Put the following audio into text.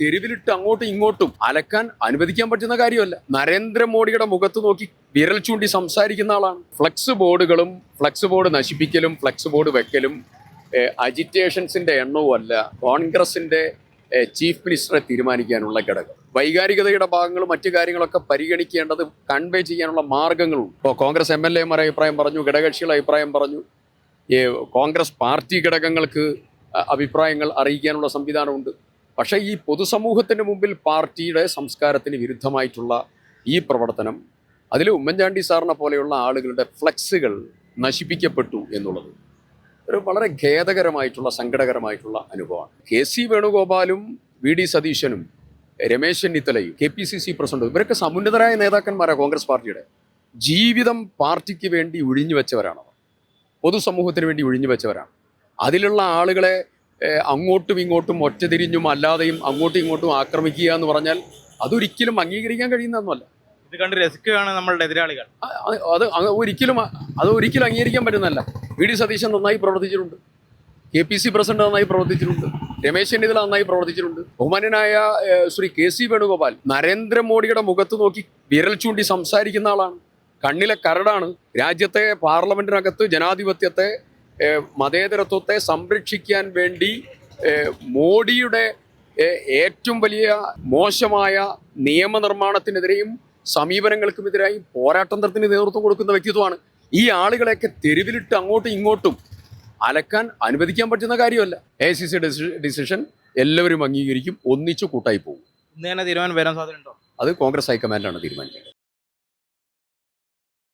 തെരുവിലിട്ട് അങ്ങോട്ടും ഇങ്ങോട്ടും അലക്കാൻ അനുവദിക്കാൻ പറ്റുന്ന കാര്യമല്ല. നരേന്ദ്രമോദിയുടെ മുഖത്ത് നോക്കി വിരൽ ചൂണ്ടി സംസാരിക്കുന്ന ആളാണ്. ഫ്ലക്സ് ബോർഡ് നശിപ്പിക്കലും ഫ്ലക്സ് ബോർഡ് വെക്കലും അജിറ്റേഷൻസിന്റെ എണ്ണവും അല്ല കോൺഗ്രസിന്റെ ചീഫ് മിനിസ്റ്ററെ തീരുമാനിക്കാനുള്ള ഘടകം. വൈകാരികതയുടെ ഭാഗങ്ങളും മറ്റു കാര്യങ്ങളൊക്കെ പരിഗണിക്കേണ്ടത് കൺവേ ചെയ്യാനുള്ള മാർഗങ്ങളും. ഇപ്പോൾ കോൺഗ്രസ് MLA മാർ അഭിപ്രായം പറഞ്ഞു, ഘടകകക്ഷികൾ അഭിപ്രായം പറഞ്ഞു, കോൺഗ്രസ് പാർട്ടി ഘടകങ്ങൾക്ക് അഭിപ്രായങ്ങൾ അറിയിക്കാനുള്ള സംവിധാനമുണ്ട്. പക്ഷേ ഈ പൊതുസമൂഹത്തിന് മുമ്പിൽ പാർട്ടിയുടെ സംസ്കാരത്തിന് വിരുദ്ധമായിട്ടുള്ള ഈ പ്രവർത്തനം, അതിൽ ഉമ്മൻചാണ്ടി സാറിനെ പോലെയുള്ള ആളുകളുടെ ഫ്ലക്സുകൾ നശിപ്പിക്കപ്പെട്ടു എന്നുള്ളത് ഒരു വളരെ ഖേദകരമായിട്ടുള്ള സങ്കടകരമായിട്ടുള്ള അനുഭവമാണ്. KC വേണുഗോപാലും VD സതീശനും രമേശ് ചെന്നിത്തലയും KPCC പ്രസിഡന്റും ഇവരൊക്കെ സമുന്നതരായ നേതാക്കന്മാരാണ്. കോൺഗ്രസ് പാർട്ടിയുടെ ജീവിതം പാർട്ടിക്ക് വേണ്ടി ഒഴിഞ്ഞു വെച്ചവരാണ്, പൊതുസമൂഹത്തിന് വേണ്ടി ഒഴിഞ്ഞു വെച്ചവരാണ്. അതിലുള്ള ആളുകളെ അങ്ങോട്ടും ഇങ്ങോട്ടും ഒറ്റതിരിഞ്ഞും അല്ലാതെയും അങ്ങോട്ടും ഇങ്ങോട്ടും ആക്രമിക്കുക എന്ന് പറഞ്ഞാൽ അതൊരിക്കലും അംഗീകരിക്കാൻ കഴിയുന്നതൊന്നുമല്ല. ഇത് കണ്ട് രസിക്കുകയാണ് നമ്മളുടെ എതിരാളികൾ. ഒരിക്കലും അംഗീകരിക്കാൻ പറ്റുന്നതല്ല. VD സതീശൻ നന്നായി പ്രവർത്തിച്ചിട്ടുണ്ട്, KPC പ്രസിഡന്റ് നന്നായി പ്രവർത്തിച്ചിട്ടുണ്ട്, രമേശ് ചെന്നിത്തല നന്നായി പ്രവർത്തിച്ചിട്ടുണ്ട്. ബഹുമാന്യനായ ശ്രീ KC വേണുഗോപാൽ നരേന്ദ്രമോദിയുടെ മുഖത്ത് നോക്കി വിരൽ ചൂണ്ടി സംസാരിക്കുന്ന ആളാണ്. കണ്ണിലെ കരടാണ്. രാജ്യത്തെ പാർലമെന്റിനകത്ത് ജനാധിപത്യത്തെ മതേതരത്വത്തെ സംരക്ഷിക്കാൻ വേണ്ടി മോഡിയുടെ ഏറ്റവും വലിയ മോശമായ നിയമനിർമ്മാണത്തിനെതിരെയും സമീപനങ്ങൾക്കുമെതിരായി പോരാട്ടത്തിന് നേതൃത്വം കൊടുക്കുന്ന വ്യക്തിത്വമാണ്. ഈ ആളുകളെയൊക്കെ തെരുവിലിട്ട് അങ്ങോട്ടും ഇങ്ങോട്ടും അലക്കാൻ അനുവദിക്കാൻ പറ്റുന്ന കാര്യമല്ല. AICC ഡിസിഷൻ എല്ലാവരും അംഗീകരിക്കും, ഒന്നിച്ചു കൂട്ടായി പോകും. തീരുമാനം വരാൻ സാധ്യതയുണ്ടോ? അത് കോൺഗ്രസ് ഹൈക്കമാൻഡാണ് തീരുമാനിക്കുന്നത്.